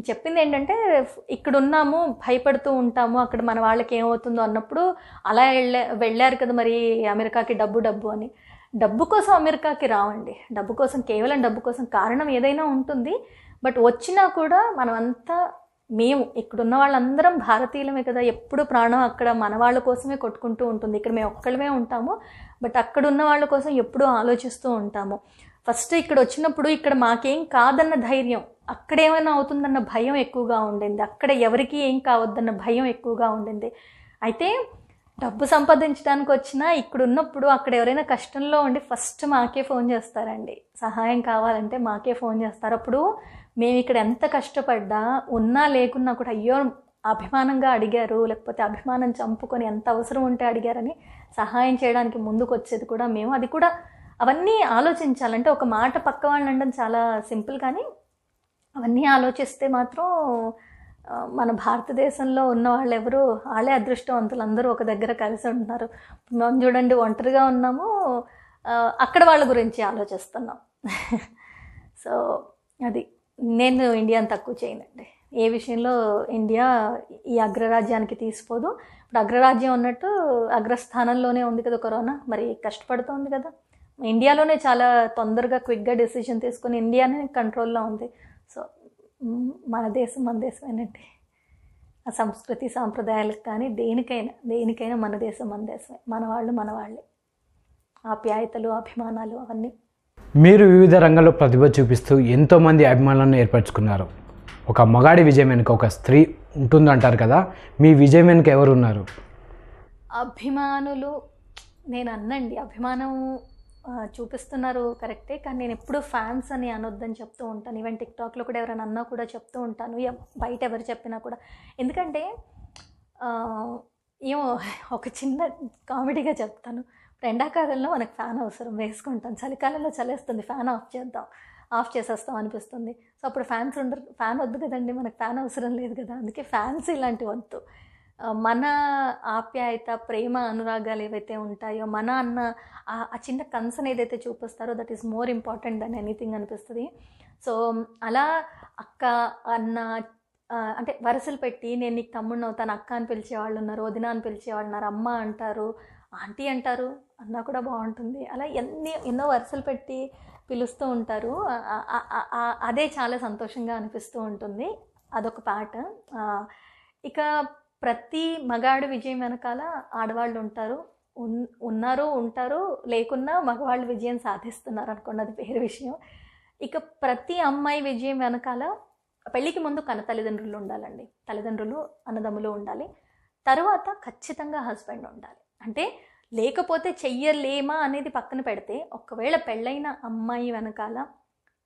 చెప్పింది ఏంటంటే, ఇక్కడున్నాము భయపడుతూ ఉంటాము, అక్కడ మన వాళ్ళకి ఏమవుతుందో అన్నప్పుడు అలా వెళ్ళారు కదా మరి అమెరికాకి డబ్బు అని. డబ్బు కోసం అమెరికాకి రావండి, కేవలం డబ్బు కోసం కారణం ఏదైనా ఉంటుంది. బట్ వచ్చినా కూడా మనమంతా మేము ఇక్కడున్న వాళ్ళందరం భారతీయులమే కదా, ఎప్పుడు ప్రాణం అక్కడ మన వాళ్ళ కోసమే కొట్టుకుంటూ ఉంటుంది. ఇక్కడ మేము ఒక్కళ్ళమే ఉంటాము, బట్ అక్కడ ఉన్న వాళ్ళ కోసం ఎప్పుడూ ఆలోచిస్తూ ఉంటాము. ఫస్ట్ ఇక్కడ వచ్చినప్పుడు ఇక్కడ మాకేం కాదన్న ధైర్యం, అక్కడ ఏమైనా అవుతుందన్న భయం ఎక్కువగా ఉండింది, అక్కడ ఎవరికి ఏం కావద్దన్న భయం ఎక్కువగా ఉండింది. అయితే డబ్బు సంపాదించడానికి వచ్చినా ఇక్కడ ఉన్నప్పుడు అక్కడ ఎవరైనా కష్టంలో ఉండి ఫస్ట్ మాకే ఫోన్ చేస్తారండి, సహాయం కావాలంటే మాకే ఫోన్ చేస్తారు. అప్పుడు మేము ఇక్కడ ఎంత కష్టపడ్డా ఉన్నా లేకున్నా కూడా అయ్యో అభిమానంగా అడిగారు, లేకపోతే అభిమానం చంపుకొని ఎంత అవసరం ఉంటే అడిగారని సహాయం చేయడానికి ముందుకు వచ్చేది కూడా మేము. అది కూడా అవన్నీ ఆలోచించాలంటే ఒక మాట పక్క వాళ్ళు అనడం చాలా సింపుల్, కానీ అవన్నీ ఆలోచిస్తే మాత్రం మన భారతదేశంలో ఉన్న వాళ్ళు ఎవరు వాళ్ళే అదృష్టవంతులు, అందరూ ఒక దగ్గర కలిసి ఉంటున్నారు. మేము చూడండి ఒంటరిగా ఉన్నాము, అక్కడ వాళ్ళ గురించి ఆలోచిస్తున్నాం. సో అది నేను ఇండియాని తక్కువ చేయనండి ఏ విషయంలో. ఇండియా ఈ అగ్రరాజ్యానికి తీసిపోదు. ఇప్పుడు అగ్రరాజ్యం ఉన్నట్టు అగ్రస్థానంలోనే ఉంది కదా కరోనా, మరి కష్టపడుతోంది కదా. ఇండియాలోనే చాలా తొందరగా క్విక్గా డెసిషన్ తీసుకొని ఇండియానే కంట్రోల్లో ఉంది. సో మన దేశమేనండి. ఆ సంస్కృతి సాంప్రదాయాలకు కానీ దేనికైనా మన దేశం మన దేశమే, మన వాళ్ళే. ఆప్యాయతలు అభిమానాలు అవన్నీ. మీరు వివిధ రంగాల్లో ప్రతిభ చూపిస్తూ ఎంతోమంది అభిమానులను ఏర్పరచుకున్నారు. ఒక మగాడి విజయం వెనుక ఒక స్త్రీ ఉంటుందంటారు కదా, మీ విజయం వెనుక ఎవరు ఉన్నారు? అభిమానులు నేను అన్నండి, అభిమానం చూపిస్తున్నారు కరెక్టే, కానీ నేను ఎప్పుడు ఫ్యాన్స్ అని అనొద్దని చెప్తూ ఉంటాను. ఈవెన్ టిక్టాక్లో కూడా ఎవరైనా అన్నా కూడా చెప్తూ ఉంటాను, బయట ఎవరు చెప్పినా కూడా. ఎందుకంటే ఏమో ఒక చిన్న కామెడీగా చెప్తాను. ఎండాకాలంలో మనకు ఫ్యాన్ అవసరం, వేసుకుంటాం. చలికాలంలో చలేస్తుంది, ఫ్యాన్ ఆఫ్ చేసేస్తాం అనిపిస్తుంది. సో అప్పుడు ఫ్యాన్ వద్దు కదండి, మనకు ఫ్యాన్ అవసరం లేదు కదా. అందుకే ఫ్యాన్స్ ఇలాంటివి వద్దు. మన ఆప్యాయత, ప్రేమ, అనురాగాలు ఏవైతే ఉంటాయో, మన అన్న ఆ చిన్న కన్సర్న్ ఏదైతే చూపిస్తారో that is more important than anything అనిపిస్తుంది. సో అలా అక్క, అన్న అంటే వరుసలు పెట్టి నేను నీకు తమ్ముడిని అవుతాను, అక్క అని పిలిచేవాళ్ళు ఉన్నారు, వదిన అని పిలిచేవాళ్ళు ఉన్నారు, అమ్మ అంటారు, ఆంటీ అంటారు, అన్న కూడా బాగుంటుంది. అలా ఎన్నో వరుసలు పెట్టి పిలుస్తూ ఉంటారు. అదే చాలా సంతోషంగా అనిపిస్తూ ఉంటుంది. అదొక పాట. ఇక ప్రతి మగాడు విజయం వెనకాల ఆడవాళ్ళు ఉంటారు, లేకున్నా మగవాళ్ళు విజయం సాధిస్తున్నారు అనుకోండి, అది వేరే విషయం. ఇక ప్రతి అమ్మాయి విజయం వెనకాల పెళ్ళికి ముందు కన్న తల్లిదండ్రులు ఉండాలండి, తల్లిదండ్రులు అన్నదమ్ములు ఉండాలి, తర్వాత ఖచ్చితంగా హస్బెండ్ ఉండాలి. అంటే లేకపోతే చెయ్యలేమా అనేది పక్కన పెడితే, ఒకవేళ పెళ్ళైన అమ్మాయి వెనకాల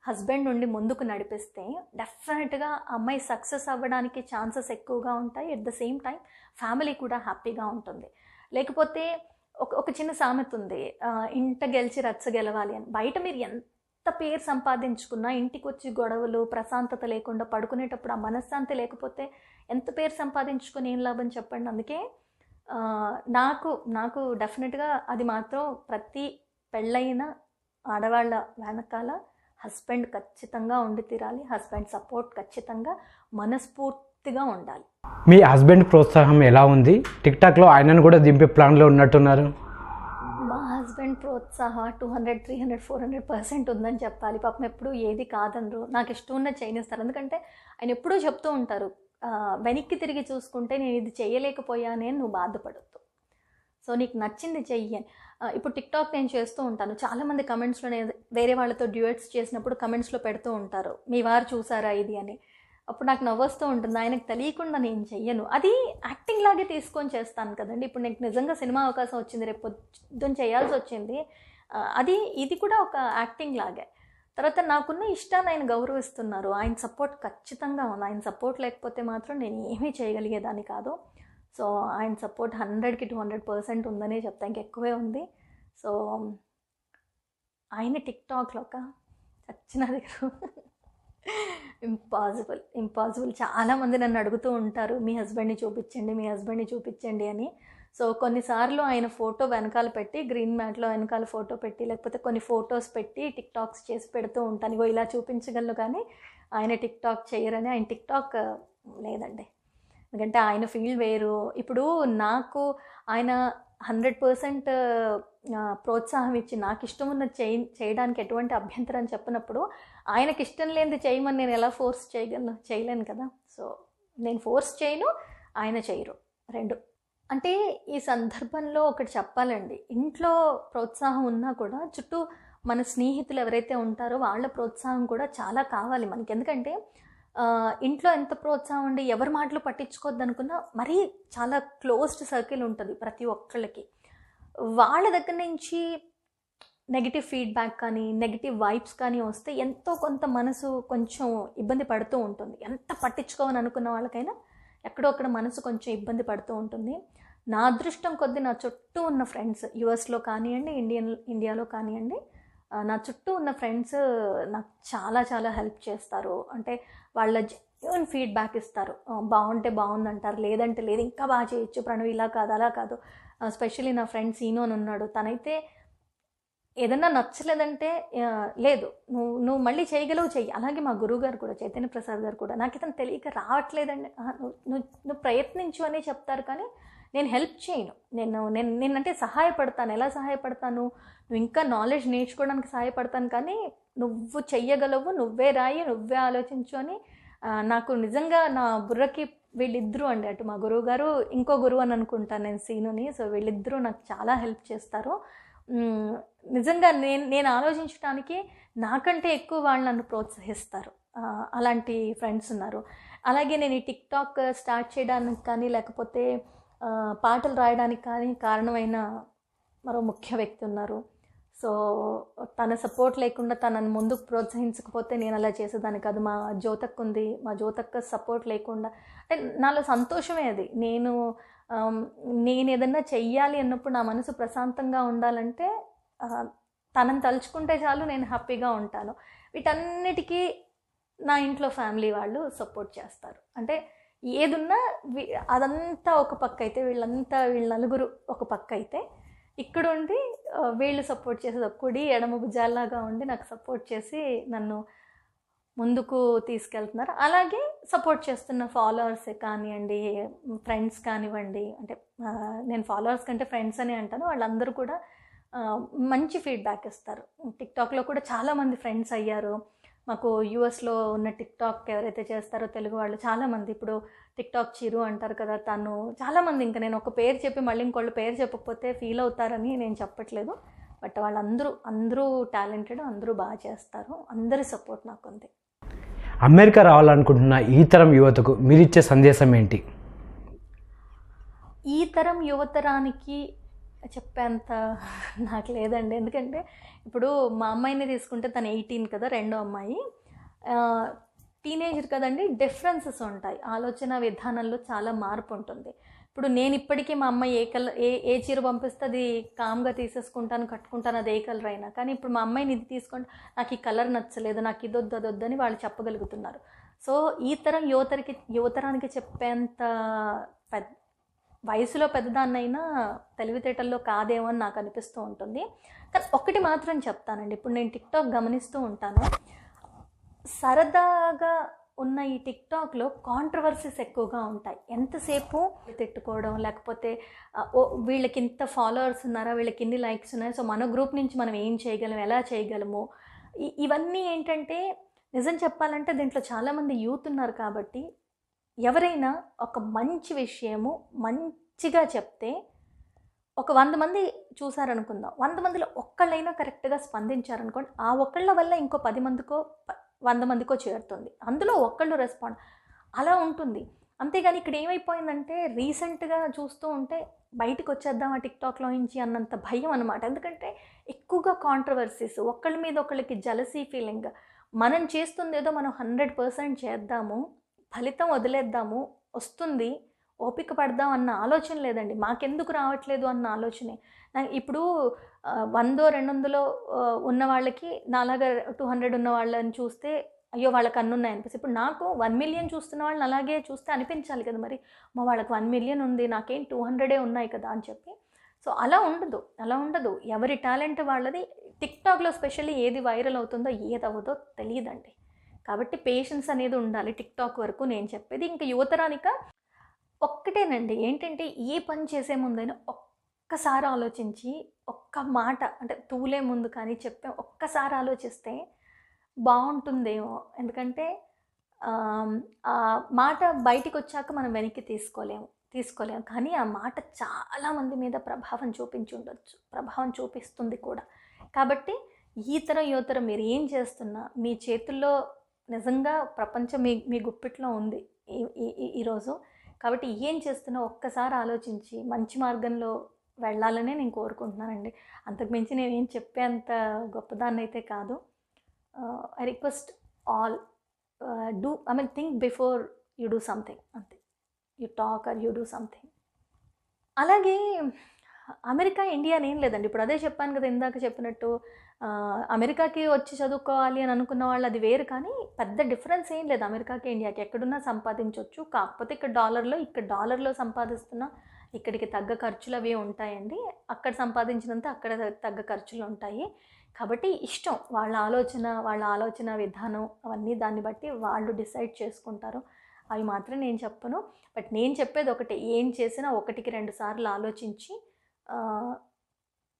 హస్బెండ్ నుండి ముందుకు నడిపిస్తే డెఫినెట్గా అమ్మాయి సక్సెస్ అవ్వడానికి ఛాన్సెస్ ఎక్కువగా ఉంటాయి. At the same time family కూడా హ్యాపీగా ఉంటుంది. లేకపోతే ఒక చిన్న సామెత ఉంది, ఇంట గెలిచి రచ్చ గెలవాలి అని. బయట మీరు ఎంత పేరు సంపాదించుకున్నా ఇంటికి వచ్చి గొడవలు, ప్రశాంతత లేకుండా పడుకునేటప్పుడు ఆ మనశ్శాంతి లేకపోతే ఎంత పేరు సంపాదించుకొని ఏం లాభం చెప్పండి. అందుకే నాకు డెఫినెట్గా అది మాత్రం ప్రతి పెళ్ళైన ఆడవాళ్ళ వెనకాల హస్బెండ్ ఖచ్చితంగా ఉండి తీరాలి. హస్బెండ్ సపోర్ట్ ఖచ్చితంగా మనస్ఫూర్తిగా ఉండాలి. మీ హస్బెండ్ ప్రోత్సాహం ఎలా ఉంది? టిక్టాక్లో ఆయనను కూడా దింపే ప్లాన్లో ఉన్నట్టున్నారు. మా హస్బెండ్ ప్రోత్సాహం 200, 300, 400% ఉందని చెప్పాలి. పాపం ఎప్పుడు ఏది కాదనరు, నాకు ఇష్టం ఉన్న చేయనిస్తారు. ఎందుకంటే ఆయన ఎప్పుడూ చెప్తూ ఉంటారు, వెనక్కి తిరిగి చూసుకుంటే నేను ఇది చేయలేకపోయానే నువ్వు బాధపడద్దు, సో నీకు నచ్చింది చెయ్యి అని. ఇప్పుడు టిక్టాక్ నేను చేస్తూ ఉంటాను, చాలామంది కమెంట్స్లో నేను వేరే వాళ్ళతో డ్యూయట్స్ చేసినప్పుడు కమెంట్స్లో పెడుతూ ఉంటారు, మీ వారు చూసారా ఇది అని. అప్పుడు నాకు నవ్వొస్తూ ఉంటుంది, ఆయనకు తెలియకుండా నేను చెయ్యను, అది యాక్టింగ్ లాగే తీసుకొని చేస్తాను కదండి. ఇప్పుడు నాకు నిజంగా సినిమా అవకాశం వచ్చింది, రేపు పొద్దున్న చేయాల్సి వచ్చింది, ఇది కూడా ఒక యాక్టింగ్ లాగే. తర్వాత నాకున్న ఇష్టాన్ని ఆయన గౌరవిస్తున్నారు, ఆయన సపోర్ట్ ఖచ్చితంగా ఉంది. ఆయన సపోర్ట్ లేకపోతే మాత్రం నేను ఏమీ చేయగలిగేదాన్ని కాదు. సో ఆయన సపోర్ట్ 100కి 200% ఉందనే చెప్తా, ఇంకెక్కువే ఉంది. సో ఆయన టిక్టాక్లో ఒక చచ్చిన దగ్గర ఇంపాసిబుల్. చాలామంది నన్ను అడుగుతూ ఉంటారు, మీ హస్బెండ్ని చూపించండి అని. సో కొన్నిసార్లు ఆయన ఫోటో వెనకాల పెట్టి, గ్రీన్ మ్యాట్లో వెనకాల ఫోటో పెట్టి, లేకపోతే కొన్ని ఫొటోస్ పెట్టి టిక్టాక్స్ చేసి పెడుతూ ఉంటాను. ఇగో ఇలా చూపించగలను, కానీ ఆయన టిక్టాక్ చేయరని. ఆయన టిక్టాక్ లేదండి, ఎందుకంటే ఆయన ఫీల్డ్ వేరు. ఇప్పుడు నాకు ఆయన 100% ప్రోత్సాహం ఇచ్చి నాకు ఇష్టం ఉన్నది చేయడానికి ఎటువంటి అభ్యంతరం చెప్పినప్పుడు, ఆయనకి ఇష్టం లేనిది చేయమని నేను ఎలా ఫోర్స్ చేయలేను కదా. సో నేను ఫోర్స్ చేయను, ఆయన చేయరు, రెండు. అంటే ఈ సందర్భంలో ఒకటి చెప్పాలండి, ఇంట్లో ప్రోత్సాహం ఉన్నా కూడా చుట్టూ మన స్నేహితులు ఎవరైతే ఉంటారో వాళ్ళ ప్రోత్సాహం కూడా చాలా కావాలి మనకి. ఎందుకంటే ఇంట్లో ఎంత ప్రోత్సాహం ఉండి ఎవరి మాటలు పట్టించుకోవద్దు అనుకున్నా మరీ చాలా క్లోజ్డ్ సర్కిల్ ఉంటుంది ప్రతి ఒక్కళ్ళకి. వాళ్ళ దగ్గర నుంచి నెగిటివ్ ఫీడ్బ్యాక్ కానీ నెగిటివ్ వైబ్స్ కానీ వస్తే ఎంతో కొంత మనసు కొంచెం ఇబ్బంది పడుతూ ఉంటుంది. ఎంత పట్టించుకోవని అనుకున్న వాళ్ళకైనా ఎక్కడో అక్కడ మనసు కొంచెం ఇబ్బంది పడుతూ ఉంటుంది. నా అదృష్టం కొద్దీ నా చుట్టూ ఉన్న ఫ్రెండ్స్, యుఎస్లో కానివ్వండి, ఇండియాలో కానివ్వండి, నా చుట్టూ ఉన్న ఫ్రెండ్స్ నాకు చాలా చాలా హెల్ప్ చేస్తారు. అంటే వాళ్ళ జెన్యూన్ ఫీడ్బ్యాక్ ఇస్తారు. బాగుంటే బాగుందంటారు, లేదంటే లేదు, ఇంకా బాగా చేయొచ్చు ప్రణవ్, ఇలా కాదు అలా కాదు. స్పెషల్లీ నా ఫ్రెండ్ సీను అని ఉన్నాడు, తనైతే ఏదన్నా నచ్చలేదంటే లేదు నువ్వు మళ్ళీ చేయగలవు, చెయ్యి. అలాగే మా గురువు గారు కూడా, చైతన్య ప్రసాద్ గారు కూడా, నాకు ఇతను తెలియక రావట్లేదండి, నువ్వు ప్రయత్నించు అని చెప్తారు, కానీ నేను హెల్ప్ చేయను. నేనంటే సహాయపడతాను. ఎలా సహాయపడతాను? నువ్వు ఇంకా నాలెడ్జ్ నేర్చుకోవడానికి సహాయపడతాను, కానీ నువ్వు చెయ్యగలవు, నువ్వే రాయి, నువ్వే ఆలోచించు అని నాకు నిజంగా నా బుర్రకి వీళ్ళిద్దరూ అండి, అటు మా గురువు గారు, ఇంకో గురువు అని అనుకుంటాను నేను సీనుని. సో వీళ్ళిద్దరూ నాకు చాలా హెల్ప్ చేస్తారు. నిజంగా నేను ఆలోచించడానికి నాకంటే ఎక్కువ వాళ్ళు నన్ను ప్రోత్సహిస్తారు. అలాంటి ఫ్రెండ్స్ ఉన్నారు. అలాగే నేను ఈ టిక్టాక్ స్టార్ట్ చేయడానికి కానీ లేకపోతే పాటలు రాయడానికి కానీ కారణమైన మరో ముఖ్య వ్యక్తి ఉన్నారు. సో తన సపోర్ట్ లేకుండా తనను ముందుకు ప్రోత్సహించకపోతే నేను అలా చేసేదాన్ని కాదు. మా జ్యోతక్క ఉంది, మా జ్యోతక్క సపోర్ట్ లేకుండా, అంటే నాలో సంతోషమే అది. నేను ఏదన్నా చెయ్యాలి అన్నప్పుడు నా మనసు ప్రశాంతంగా ఉండాలంటే తనని తలుచుకుంటే చాలు, నేను హ్యాపీగా ఉంటాను. వీటన్నిటికీ నా ఇంట్లో ఫ్యామిలీ వాళ్ళు సపోర్ట్ చేస్తారు. అంటే ఏదున్నా అదంతా ఒక పక్క అయితే, వీళ్ళ నలుగురు ఒక పక్క అయితే, ఇక్కడ ఉండి వీళ్ళు సపోర్ట్ చేసేది కుడి ఎడమ భుజాల్లాగా ఉండి నాకు సపోర్ట్ చేసి నన్ను ముందుకు తీసుకెళ్తున్నారు. అలాగే సపోర్ట్ చేస్తున్న ఫాలోవర్స్ కానివ్వండి, ఫ్రెండ్స్ కానివ్వండి, అంటే నేను ఫాలోవర్స్ కంటే ఫ్రెండ్స్ అని అంటాను, వాళ్ళందరూ కూడా మంచి ఫీడ్బ్యాక్ ఇస్తారు. టిక్టాక్లో కూడా చాలామంది ఫ్రెండ్స్ అయ్యారు. మాకు యూఎస్లో ఉన్న టిక్టాక్ ఎవరైతే చేస్తారో తెలుగు వాళ్ళు చాలామంది, ఇప్పుడు టిక్టాక్ చిరు అంటారు కదా, తను చాలామంది, ఇంకా నేను ఒక పేరు చెప్పి మళ్ళీ ఇంకోళ్ళు పేరు చెప్పకపోతే ఫీల్ అవుతారని నేను చెప్పట్లేదు, బట్ అందరూ టాలెంటెడ్, అందరూ బాగా చేస్తారు, అందరి సపోర్ట్ నాకు ఉంది. అమెరికా రావాలనుకుంటున్న ఈ తరం యువతకు మీరిచ్చే సందేశం ఏంటి? ఈ తరం యువతరానికి చెప్పేంత నాకు లేదండి. ఎందుకంటే ఇప్పుడు మా అమ్మాయిని తీసుకుంటే తను 18 కదా, రెండో అమ్మాయి టీనేజర్ కదండి, డిఫరెన్సెస్ ఉంటాయి, ఆలోచన విధానంలో చాలా మార్పు ఉంటుంది. ఇప్పుడు నేను ఇప్పటికీ మా అమ్మాయి ఏ చీర పంపిస్తే అది కామ్గా తీసేసుకుంటాను, కట్టుకుంటాను, అది ఏ కలర్ అయినా. కానీ ఇప్పుడు మా అమ్మాయిని ఇది తీసుకుంటే నాకు ఈ కలర్ నచ్చలేదు, నాకు ఇదొద్దు అదొద్దు అని వాళ్ళు చెప్పగలుగుతున్నారు. సో ఈ తరం యువతరానికి చెప్పేంత వయసులో పెద్దదాన్నైనా తెలివితేటల్లో కాదేమో అని నాకు అనిపిస్తూ ఉంటుంది. కానీ ఒకటి మాత్రం చెప్తానండి, ఇప్పుడు నేను టిక్టాక్ గమనిస్తూ ఉంటాను, సరదాగా ఉన్న ఈ టిక్టాక్లో కాంట్రవర్సీస్ ఎక్కువగా ఉంటాయి. ఎంతసేపు తిట్టుకోవడం, లేకపోతే వీళ్ళకి ఇంత ఫాలోవర్స్ ఉన్నారా, వీళ్ళకి ఇన్ని లైక్స్ ఉన్నాయి, సో మన గ్రూప్ నుంచి మనం ఏం చేయగలం, ఎలా చేయగలము, ఇవన్నీ ఏంటంటే నిజం చెప్పాలంటే దీంట్లో చాలామంది యూత్ ఉన్నారు కాబట్టి ఎవరైనా ఒక మంచి విషయము మంచిగా చెప్తే ఒక 100 మంది చూసారనుకుందాం, 100 మందిలో ఒక్కళ్ళైనా కరెక్ట్గా స్పందించారనుకోండి, ఆ ఒక్కళ్ళ వల్ల ఇంకో 10 మందికో 100 మందికో చేరుతుంది, అందులో ఒక్కళ్ళు రెస్పాండ్, అలా ఉంటుంది. అంతేగాని ఇక్కడ ఏమైపోయిందంటే రీసెంట్గా చూస్తూ ఉంటే బయటకు వచ్చేద్దాం ఆ టిక్టాక్లో నుంచి అన్నంత భయం అనమాట. ఎందుకంటే ఎక్కువగా కాంట్రవర్సీస్, ఒకళ్ళ మీద ఒకళ్ళకి జలసీ ఫీలింగ్, మనం చేస్తుంది ఏదో మనం 100% చేద్దాము, ఫలితం వదిలేద్దాము, వస్తుంది ఓపిక పడదాం అన్న ఆలోచన లేదండి. మాకెందుకు రావట్లేదు అన్న ఆలోచనే. ఇప్పుడు 100 200 ఉన్న వాళ్ళకి నాలాగా 200 ఉన్న వాళ్ళని చూస్తే అయ్యో వాళ్ళకి అన్నున్నాయి అనిపిస్తుంది. ఇప్పుడు నాకు 1 మిలియన్ చూస్తున్న వాళ్ళని అలాగే చూస్తే అనిపించాలి కదా, మరి మా వాళ్ళకి 1 మిలియన్ ఉంది, నాకేం 200 ఉన్నాయి కదా అని చెప్పి. సో అలా ఉండదు, ఎవరి టాలెంట్ వాళ్ళది. టిక్టాక్లో స్పెషల్లీ ఏది వైరల్ అవుతుందో ఏది అవ్వదో తెలియదండి. కాబట్టి పేషెన్స్ అనేది ఉండాలి టిక్టాక్ వరకు నేను చెప్పేది. ఇంకా యువతరానిక ఒక్కటేనండి, ఏంటంటే ఏ పని చేసే ముందైనా ఒక్కసారి ఆలోచించి ఒక్క మాట, అంటే తూలే ముందు కానీ చెప్పే ఒక్కసారి ఆలోచిస్తే బాగుంటుందేమో. ఎందుకంటే ఆ మాట బయటికి వచ్చాక మనం వెనక్కి తీసుకోలేము. కానీ ఆ మాట చాలామంది మీద ప్రభావం చూపించుండొచ్చు, ప్రభావం చూపిస్తుంది కూడా. కాబట్టి ఈ తరం యువతరం మీరు ఏం చేస్తున్నా మీ చేతుల్లో నిజంగా ప్రపంచం మీ గుప్పిట్లో ఉంది ఈరోజు. కాబట్టి ఏం చేస్తున్నా ఒక్కసారి ఆలోచించి మంచి మార్గంలో వెళ్ళాలనే నేను కోరుకుంటున్నానండి. అంతకుమించి నేనేం చెప్పేంత గొప్పదాన్ని అయితే కాదు. I request all think before you do something, అంతే. You talk or you do something. అలాగే అమెరికా ఇండియా అని ఏం లేదండి. ఇప్పుడు అదే చెప్పాను కదా ఇందాక చెప్పినట్టు, అమెరికాకి వచ్చి చదువుకోవాలి అని అనుకున్న వాళ్ళు అది వేరు. కానీ పెద్ద డిఫరెన్స్ ఏం లేదు అమెరికాకి ఇండియాకి. ఎక్కడున్నా సంపాదించవచ్చు. కాకపోతే ఇక్కడ డాలర్లో సంపాదిస్తున్నా ఇక్కడికి తగ్గ ఖర్చులు అవి ఉంటాయండి. అక్కడ సంపాదించినంత అక్కడ తగ్గ ఖర్చులు ఉంటాయి. కాబట్టి ఇష్టం, వాళ్ళ ఆలోచన విధానం అవన్నీ దాన్ని బట్టి వాళ్ళు డిసైడ్ చేసుకుంటారు. అవి మాత్రం నేను చెప్పను. బట్ నేను చెప్పేది ఒకటే, ఏం చేసినా 1-2 సార్లు ఆలోచించి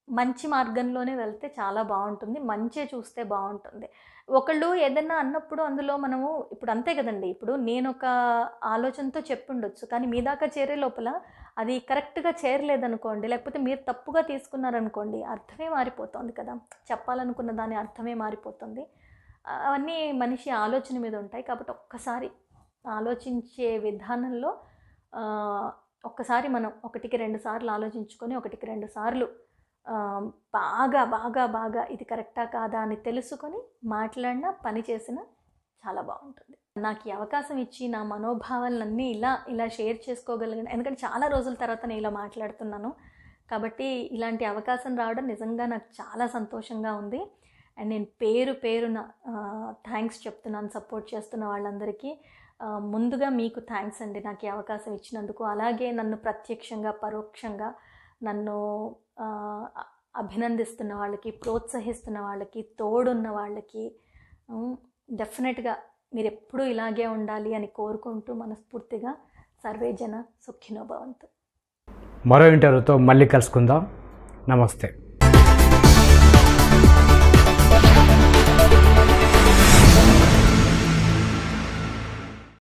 మంచి మార్గంలోనే వెళ్తే చాలా బాగుంటుంది. మంచే చూస్తే బాగుంటుంది. ఒకళ్ళు ఏదన్నా అన్నప్పుడు అందులో మనము ఇప్పుడు అంతే కదండి. ఇప్పుడు నేను ఒక ఆలోచనతో చెప్పుండొచ్చు, కానీ మీ దాకా చేరే లోపల అది కరెక్ట్గా చేరలేదనుకోండి, లేకపోతే మీరు తప్పుగా తీసుకున్నారనుకోండి, అర్థమే మారిపోతుంది కదా. చెప్పాలనుకున్న దాని అర్థమే మారిపోతుంది. అవన్నీ మనిషి ఆలోచన మీద ఉంటాయి. కాబట్టి ఒక్కసారి ఆలోచించే విధానంలో ఒక్కసారి మనం 1-2 సార్లు ఆలోచించుకొని 1-2 సార్లు బాగా ఇది కరెక్టా కాదా అని తెలుసుకొని మాట్లాడినా పని చేసినా చాలా బాగుంటుంది. నాకు ఈ అవకాశం ఇచ్చి నా మనోభావాలన్నీ ఇలా షేర్ చేసుకోగలిగాను. ఎందుకంటే చాలా రోజుల తర్వాత నేను ఇలా మాట్లాడుతున్నాను. కాబట్టి ఇలాంటి అవకాశం రావడం నిజంగా నాకు చాలా సంతోషంగా ఉంది. అండ్ నేను పేరున థ్యాంక్స్ చెప్తున్నాను సపోర్ట్ చేస్తున్న వాళ్ళందరికీ. ముందుగా మీకు థ్యాంక్స్ అండి నాకు ఈ అవకాశం ఇచ్చినందుకు. అలాగే నన్ను ప్రత్యక్షంగా పరోక్షంగా నన్ను అభినందిస్తున్న వాళ్ళకి, ప్రోత్సహిస్తున్న వాళ్ళకి, తోడున్న వాళ్ళకి డెఫినెట్గా మీరు ఎప్పుడూ ఇలాగే ఉండాలి అని కోరుకుంటూ మనస్ఫూర్తిగా సర్వే జన సుఖినో భవంతు. మరో ఇంటర్వ్యూతో మళ్ళీ కలుసుకుందాం. నమస్తే.